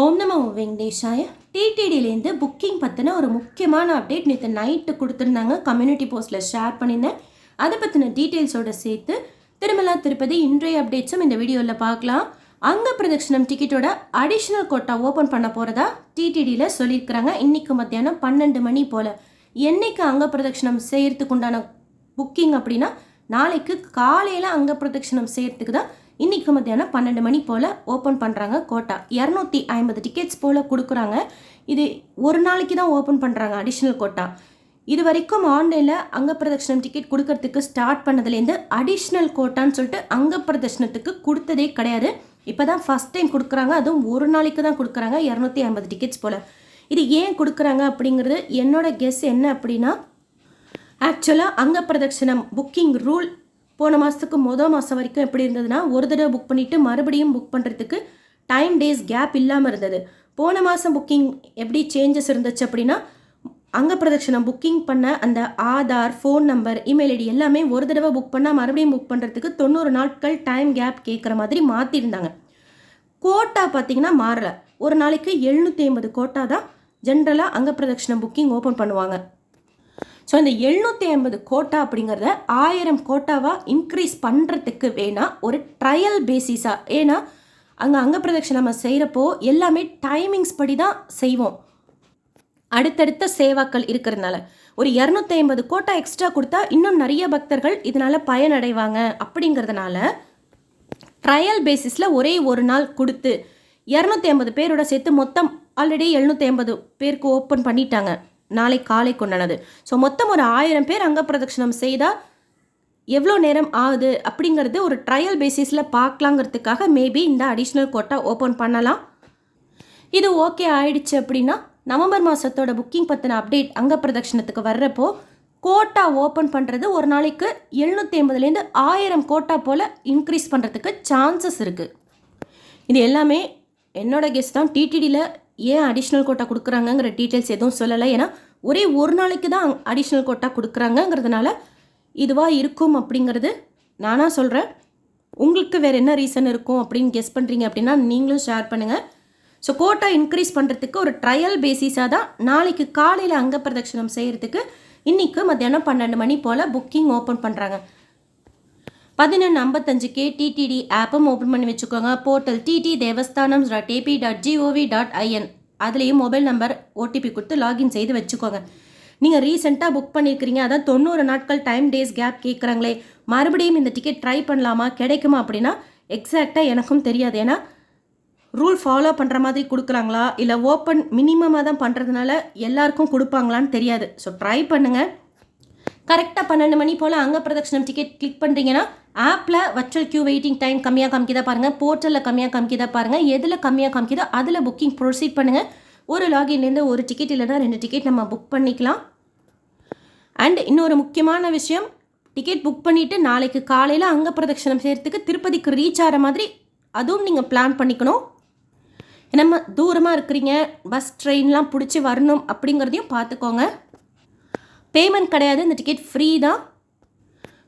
ஓம் நமோ வெங்கடேஷாய. டிடிடிலேருந்து புக்கிங் பற்றின ஒரு முக்கியமான அப்டேட் நேற்று நைட்டு கொடுத்துருந்தாங்க. கம்யூனிட்டி போஸ்ட்டில் ஷேர் பண்ணியிருந்தேன். அதை பற்றின டீட்டெயில்ஸோடு சேர்த்து திருமலா திருப்பதி இன்றைய அப்டேட்ஸும் இந்த வீடியோவில் பார்க்கலாம். அங்க பிரதட்சணம் டிக்கெட்டோட அடிஷ்னல் கோட்டா ஓப்பன் பண்ண போகிறதா டிடிடியில் சொல்லியிருக்கிறாங்க. இன்றைக்கு மத்தியானம் 12 மணி போல். என்னைக்கு அங்க பிரதட்சணம் செய்கிறதுக்கு உண்டான புக்கிங் அப்படின்னா நாளைக்கு காலையில் அங்க பிரதட்சணம் செய்கிறதுக்கு தான் இன்றைக்கி மத்தியானம் 12 மணி போல் ஓப்பன் பண்ணுறாங்க கோட்டா. 250 டிக்கெட்ஸ் போல் கொடுக்குறாங்க. இது ஒரு நாளைக்கு தான் ஓப்பன் பண்ணுறாங்க அடிஷ்னல் கோட்டா. இது வரைக்கும் ஆன்லைனில் அங்க பிரதட்சணம் டிக்கெட் கொடுக்கறதுக்கு ஸ்டார்ட் பண்ணதுலேருந்து அடிஷ்னல் கோட்டான்னு சொல்லிட்டு அங்க பிரதட்சணத்துக்கு கொடுத்ததே கிடையாது. இப்போ தான் ஃபஸ்ட் டைம் கொடுக்குறாங்க. அதுவும் ஒரு நாளைக்கு தான் கொடுக்குறாங்க 250 டிக்கெட்ஸ் போல். இது ஏன் கொடுக்குறாங்க அப்படிங்கிறது என்னோட கெஸ் என்ன அப்படின்னா, ஆக்சுவலாக அங்க பிரதட்சணம் புக்கிங் ரூல் போன மாதத்துக்கு மாதம் வரைக்கும் எப்படி இருந்ததுன்னா, ஒரு தடவை புக் பண்ணிவிட்டு மறுபடியும் புக் பண்ணுறதுக்கு டைம் டேஸ் கேப் இல்லாமல் இருந்தது. போன மாதம் புக்கிங் எப்படி சேஞ்சஸ் இருந்துச்சு அப்படின்னா, அங்க பிரதட்சணம் புக்கிங் பண்ண அந்த Aadhaar, phone number, email ID எல்லாமே ஒரு தடவை புக் பண்ணால் மறுபடியும் புக் பண்ணுறதுக்கு 90 நாட்கள் டைம் கேப் கேட்குற மாதிரி மாற்றிருந்தாங்க. கோட்டா பார்த்திங்கன்னா மாறல. ஒரு நாளைக்கு 750 கோட்டா தான் ஜென்ரலாக அங்க பிரதட்சணம் புக்கிங் ஓப்பன் பண்ணுவாங்க. ஸோ இந்த 750 கோட்டா அப்படிங்கிறத 1000 கோட்டாவாக இன்க்ரீஸ் பண்ணுறதுக்கு வேணால் ஒரு ட்ரையல் பேசிஸாக, ஏன்னா அங்க பிரதட்சணம் நம்ம செய்கிறப்போ எல்லாமே டைமிங்ஸ் படி தான் செய்வோம். அடுத்தடுத்த சேவாக்கள் இருக்கிறதுனால ஒரு 250 கோட்டா எக்ஸ்ட்ரா கொடுத்தா இன்னும் நிறைய பக்தர்கள் இதனால் பயனடைவாங்க. அப்படிங்கிறதுனால ட்ரையல் பேசிஸில் ஒரே ஒரு நாள் கொடுத்து 250 பேரோட சேர்த்து மொத்தம் ஆல்ரெடி 750 பேருக்கு ஓப்பன் பண்ணிட்டாங்க நாளை காலை கொண்டானது. ஸோ மொத்தம் ஒரு 1000 பேர் அங்க பிரதட்சணம் செய்தால் எவ்வளோ நேரம் ஆகுது அப்படிங்கிறது ஒரு ட்ரையல் பேசிஸில் பார்க்கலாங்கிறதுக்காக மேபி இந்த அடிஷ்னல் கோட்டா ஓப்பன் பண்ணலாம். இது ஓகே ஆயிடுச்சு அப்படின்னா நவம்பர் மாதத்தோட புக்கிங் பற்றின அப்டேட் அங்க பிரதட்சணத்துக்கு வர்றப்போ கோட்டா ஓப்பன் பண்ணுறது ஒரு நாளைக்கு 750லேருந்து 1000 கோட்டா போல் இன்க்ரீஸ் பண்ணுறதுக்கு சான்சஸ் இருக்குது. இது எல்லாமே என்னோட கெஸ் தான். டிடிடியில் ஏன் அடிஷ்னல் கோட்டா கொடுக்குறாங்கங்கிற டீட்டெயில்ஸ் எதுவும் சொல்லலை. ஏன்னா ஒரே ஒரு நாளைக்கு தான் அடிஷ்னல் கோட்டா கொடுக்குறாங்கங்கிறதுனால இதுவாக இருக்கும் அப்படிங்கிறது நானாக சொல்கிறேன். உங்களுக்கு வேறு என்ன ரீசன் இருக்கும் அப்படின்னு கெஸ் பண்ணுறீங்க அப்படின்னா நீங்களும் ஷேர் பண்ணுங்கள். ஸோ கோட்டா இன்க்ரீஸ் பண்ணுறதுக்கு ஒரு ட்ரையல் பேசிஸாக தான் நாளைக்கு காலையில் அங்க பிரதட்சணம் செய்கிறதுக்கு இன்றைக்கு மத்தியானம் 12 மணி போல் புக்கிங் ஓப்பன் பண்ணுறாங்க. 11:55 டிடிடி ஆப்பும் ஓப்பன் பண்ணி வச்சுக்கோங்க. போர்ட்டல் ttdevastanam.ap.gov.in அதுலேயும் மொபைல் நம்பர் ஓடிபி கொடுத்து லாகின் செய்து வச்சுக்கோங்க. நீங்கள் ரீசெண்டாக புக் பண்ணியிருக்கிறீங்க, அதான் 90 நாட்கள் டைம் டேஸ் கேப் கேட்குறாங்களே, மறுபடியும் இந்த டிக்கெட் ட்ரை பண்ணலாமா, கிடைக்குமா அப்படின்னா எக்ஸாக்டாக எனக்கும் தெரியாது. ஏன்னா ரூல் ஃபாலோ பண்ணுற மாதிரி கொடுக்குறாங்களா இல்லை ஓப்பன் மினிமமாக தான் பண்ணுறதுனால எல்லாருக்கும் கொடுப்பாங்களான்னு தெரியாது. ஸோ ட்ரை பண்ணுங்கள். கரெக்டாக 12 மணி போல் அங்க பிரதட்சணம் டிக்கெட் கிளிக் பண்ணுறீங்கன்னா ஆப்பில் வர்ச்சுவல் கியூ வெயிட்டிங் டைம் கம்மியாக காமிக்கிதா பாருங்கள், போர்ட்டலில் கம்மியாக காமிக்கிதா பாருங்கள். எதில் கம்மியாக காமிக்கிதோ அதில் புக்கிங் ப்ரொசீட் பண்ணுங்கள். ஒரு லாகின்லேருந்து ஒரு டிக்கெட் இல்லைனா 2 டிக்கெட் நம்ம புக் பண்ணிக்கலாம். அண்ட் இன்னொரு முக்கியமான விஷயம், டிக்கெட் புக் பண்ணிவிட்டு நாளைக்கு காலையில் அங்க பிரதட்சணம் செய்கிறதுக்கு திருப்பதிக்கு ரீச் ஆகிற மாதிரி அதுவும் நீங்கள் பிளான் பண்ணிக்கணும். நம்ம தூரமாக இருக்கிறீங்க, பஸ் ட்ரெயின்லாம் பிடிச்சி வரணும் அப்படிங்கிறதையும் பார்த்துக்கோங்க. பேமெண்ட் கிடையாது, இந்த டிக்கெட் ஃப்ரீ தான்.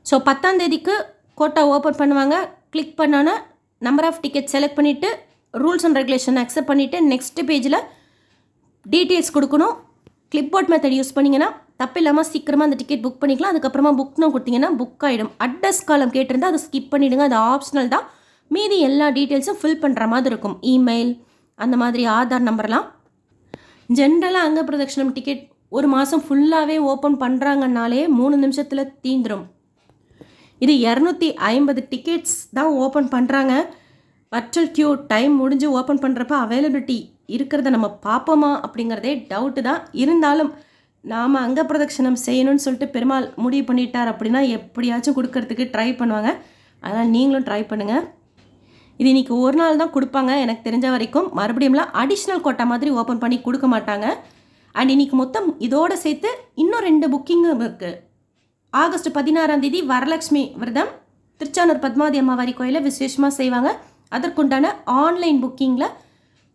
ஸோ 10ஆம் தேதிக்கு கோட்டா ஓப்பன் பண்ணுவாங்க. கிளிக் பண்ணோன்னா நம்பர் ஆஃப் டிக்கெட் செலக்ட் பண்ணிவிட்டு ரூல்ஸ் அண்ட் ரெகுலேஷன் அக்செப்ட் பண்ணிவிட்டு நெக்ஸ்ட் பேஜில் டீட்டெயில்ஸ் கொடுக்கணும். கிளிப்போர்ட் மெத்தட் யூஸ் பண்ணிங்கன்னா தப்பு இல்லாமல் சீக்கிரமாக அந்த டிக்கெட் புக் பண்ணிக்கலாம். அதுக்கப்புறமா புக்னு கொடுத்தீங்கன்னா புக் ஆகிடும். அட்ரஸ் காலம் கேட்டிருந்தால் அதை ஸ்கிப் பண்ணிவிடுங்க, அது ஆப்ஷனல் தான். மீதி எல்லா டீட்டெயில்ஸும் ஃபில் பண்ணுற மாதிரி இருக்கும். இமெயில் அந்த மாதிரி ஆதார் நம்பர்லாம். ஜென்ரலாக அங்க பிரதட்சணம் டிக்கெட் ஒரு மாதம் ஃபுல்லாகவே ஓப்பன் பண்ணுறாங்கனாலே 3 நிமிஷத்தில் தீந்துடும். இது 250 டிக்கெட்ஸ் தான் ஓப்பன் பண்ணுறாங்க. வர்ச்சுவல் கியூ டைம் முடிஞ்சு ஓப்பன் பண்ணுறப்ப அவைலபிலிட்டி இருக்கிறத நம்ம பார்ப்போமா அப்படிங்கிறதே டவுட்டு தான். இருந்தாலும் நாம் அங்க பிரதட்சணம் செய்யணும்னு சொல்லிட்டு பெருமாள் முடிவு பண்ணிட்டார் அப்படின்னா எப்படியாச்சும் கொடுக்கறதுக்கு ட்ரை பண்ணுவாங்க. அதனால் நீங்களும் ட்ரை பண்ணுங்கள். இது இன்றைக்கி ஒரு நாள் தான் கொடுப்பாங்க எனக்கு தெரிஞ்ச வரைக்கும். மறுபடியும்லாம் அடிஷ்னல் கோட்டா மாதிரி ஓப்பன் பண்ணி கொடுக்க மாட்டாங்க. அண்ட் இன்றைக்கி மொத்தம் இதோடு சேர்த்து இன்னும் 2 புக்கிங்கும் இருக்குது. ஆகஸ்ட் 16ஆம் தேதி வரலட்சுமி விரதம் திருச்சானூர் பத்மாவதி அம்மாவாரி கோயிலில் விசேஷமாக செய்வாங்க. அதற்குண்டான ஆன்லைன் புக்கிங்கில்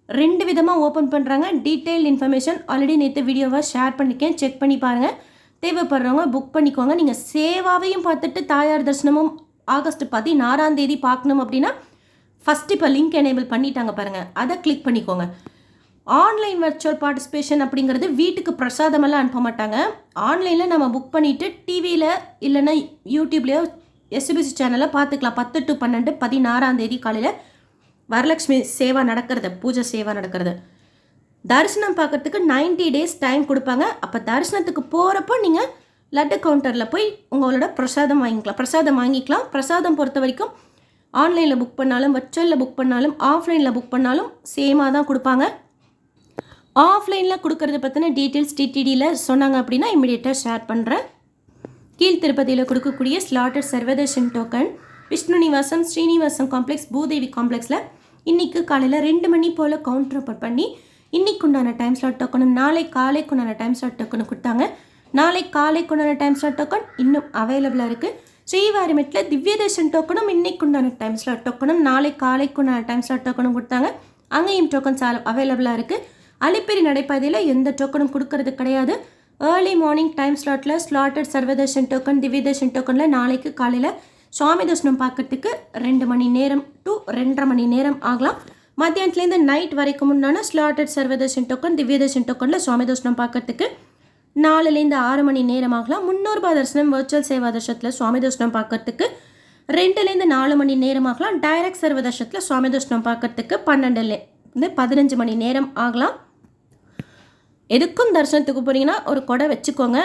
2 விதமாக ஓப்பன் பண்ணுறாங்க. டீட்டெயில் இன்ஃபர்மேஷன் ஆல்ரெடி நேற்று வீடியோவாக ஷேர் பண்ணிக்கேன், செக் பண்ணி பாருங்கள். தேவைப்படுறவங்க புக் பண்ணிக்கோங்க. நீங்கள் சேவாவையும் பார்த்துட்டு தாயார் தரிசனமும் ஆகஸ்ட் 16ஆம் தேதி பார்க்கணும் அப்படின்னா ஃபஸ்ட்டு இப்போ லிங்க் எனேபிள் பண்ணிட்டாங்க பாருங்கள், அதை கிளிக் பண்ணிக்கோங்க. ஆன்லைன் வர்ச்சுவல் பார்ட்டிசிபேஷன் அப்படிங்கிறது வீட்டுக்கு பிரசாதமெல்லாம் அனுப்ப மாட்டாங்க. ஆன்லைனில் நம்ம புக் பண்ணிவிட்டு டிவியில் இல்லைன்னா யூடியூப்லேயோ எஸ்பிசி சேனலில் பார்த்துக்கலாம். 10 to 12 16ஆம் தேதி காலையில் வரலட்சுமி சேவா நடக்கிறது, பூஜை சேவா நடக்கிறது. தரிசனம் பார்க்கறதுக்கு 90 days டைம் கொடுப்பாங்க. அப்போ தரிசனத்துக்கு போகிறப்போ நீங்கள் லட்டு கவுண்டரில் போய் உங்களோட பிரசாதம் வாங்கிக்கலாம். பிரசாதம் பொறுத்த வரைக்கும் ஆன்லைனில் புக் பண்ணாலும் வர்ச்சுவலில் புக் பண்ணாலும் ஆஃப்லைனில் புக் பண்ணாலும் சேமாக தான் கொடுப்பாங்க. ஆஃப்லைனில் கொடுக்கறத பற்றின டீட்டெயில்ஸ் டிடிடியில் சொன்னாங்க அப்படின்னா இம்மிடியேட்டாக ஷேர் பண்ணுறேன். கீழ் திருப்பதியில் கொடுக்கக்கூடிய slotted Sarvadarshan token Vishnu Nivasam Srinivasam complex Bhudevi காம்ப்ளெக்ஸில் இன்றைக்கு காலையில் 2 மணி போல் கவுண்டர் ஓப்பன் பண்ணி இன்றைக்குண்டான டைம் ஸ்லாட் டோக்கனும் நாளை காலைக்குண்டான டைம் ஸ்லாட் டோக்கனும் கொடுத்தாங்க. நாளை காலைக்குண்டான டைம் ஸ்லாட் டோக்கன் இன்னும் அவைலபிளாக இருக்குது. ஸ்ரீவாரிமெட்டில் திவ்யதர்ஷன் டோக்கனும் இன்னைக்குண்டான டைம் ஸ்லாட் டோக்கனும் நாளை காலைக்குண்டான டைம் ஸ்லாட் டோக்கனும் கொடுத்தாங்க. அங்கேயும் டோக்கன்ஸ் அவைலபிளாக இருக்குது. அலிப்பேரி நடைபாதையில் எந்த டோக்கனும் கொடுக்கறது கிடையாது. ஏர்லி மார்னிங் டைம் ஸ்லாட்டில் ஸ்லாட்டட் சர்வதர்ஷன் டோக்கன் திவ்யதர்ஷன் டோக்கனில் நாளைக்கு காலையில் சுவாமி தர்ஷனம் பார்க்கறதுக்கு 2 மணி நேரம் to 2.5 மணி நேரம் ஆகலாம். மத்தியானத்துலேருந்து நைட் வரைக்கும் முன்னான ஸ்லாட்டட் சர்வதர்ஷன் டோக்கன் திவ்யதர்ஷன் டோக்கனில் சுவாமி தர்ஷனம் பார்க்கறதுக்கு 4லேருந்து 6 மணி நேரம் ஆகலாம். 300 ரூபாய் தரிசனம் வர்ச்சுவல் சேவா தர்ஷனத்தில் சுவாமி தர்ஷனம் பார்க்கறதுக்கு 2லேருந்து 4 மணி நேரம் ஆகலாம். டைரக்ட் சர்வ தர்ஷனத்தில் சுவாமி தர்ஷனம் பார்க்கறதுக்கு 12லேருந்து 15 மணி நேரம் ஆகலாம். எதுக்கும் தரிசனத்துக்கு போகிறீங்கன்னா ஒரு கொடை வச்சுக்கோங்க.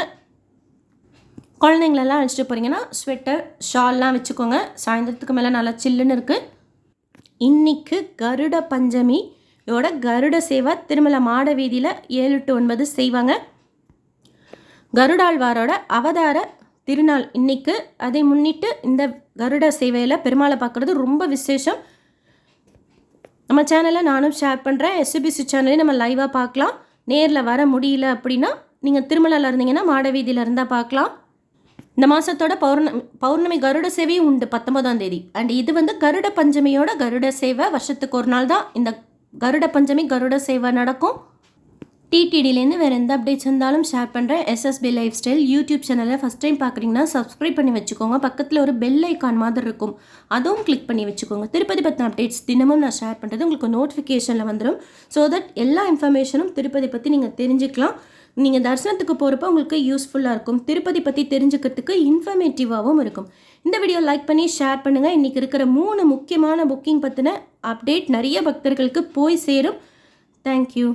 குழந்தைங்களெல்லாம் அழைச்சிட்டு போகிறீங்கன்னா ஸ்வெட்டர் ஷால்லாம் வச்சுக்கோங்க. சாயந்தரத்துக்கு மேலே நல்லா சில்லுன்னு இருக்குது. இன்றைக்கு கருட பஞ்சமியோட கருட சேவை திருமலை மாட வீதியில் 7 to 9 செய்வாங்க. கருடாழ்வாரோட அவதார திருநாள் இன்னைக்கு. அதை முன்னிட்டு இந்த கருட சேவையில் பெருமாளை பார்க்குறது ரொம்ப விசேஷம். நம்ம சேனலில் நானும் ஷேர் பண்ணுறேன். எஸ்பிசி சேனலையும் நம்ம லைவாக பார்க்கலாம். நேரில் வர முடியல அப்படின்னா நீங்கள் திருமலையில் இருந்தீங்கன்னா மாட வீதியில் இருந்தால் பார்க்கலாம். இந்த மாதத்தோட பௌர்ணமி கருட சேவையும் உண்டு 19ஆம் தேதி. அண்ட் இது கருட பஞ்சமியோட கருட சேவை. வருஷத்துக்கு ஒரு நாள் தான் இந்த கருட பஞ்சமி கருட சேவை நடக்கும். டிடிடிலேருந்து வேறு எந்த அப்டேட்ஸ் இருந்தாலும் ஷேர் பண்ணுறேன். எஸ்எஸ்பி லைஃப் ஸ்டைல் யூடியூப் சேனலில் ஃபஸ்ட் டைம் பார்க்குறீங்கன்னா சப்ஸ்கிரைப் பண்ணி வச்சுக்கோங்க. பக்கத்தில் ஒரு பெல் ஐக்கான் மாதிரி இருக்கும், அதுவும் கிளிக் பண்ணி வச்சுக்கோங்க. திருப்பதி பற்றின அப்டேட்ஸ் தினமும் நான் ஷேர் பண்ணுறது உங்களுக்கு நோட்டிஃபிகேஷனில் வந்துடும். ஸோ தட் எல்லா இன்ஃபர்மேஷனும் திருப்பதி பற்றி நீங்கள் தெரிஞ்சுக்கலாம். நீங்கள் தரிசனத்துக்கு போகிறப்ப உங்களுக்கு யூஸ்ஃபுல்லாக இருக்கும். திருப்பதி பற்றி தெரிஞ்சுக்கிறதுக்கு இன்ஃபர்மேட்டிவாகவும் இருக்கும். இந்த வீடியோ லைக் பண்ணி ஷேர் பண்ணுங்கள். இன்றைக்கி இருக்கிற 3 முக்கியமான புக்கிங் பற்றின அப்டேட் நிறைய பக்தர்களுக்கு போய் சேரும். தேங்க்யூ.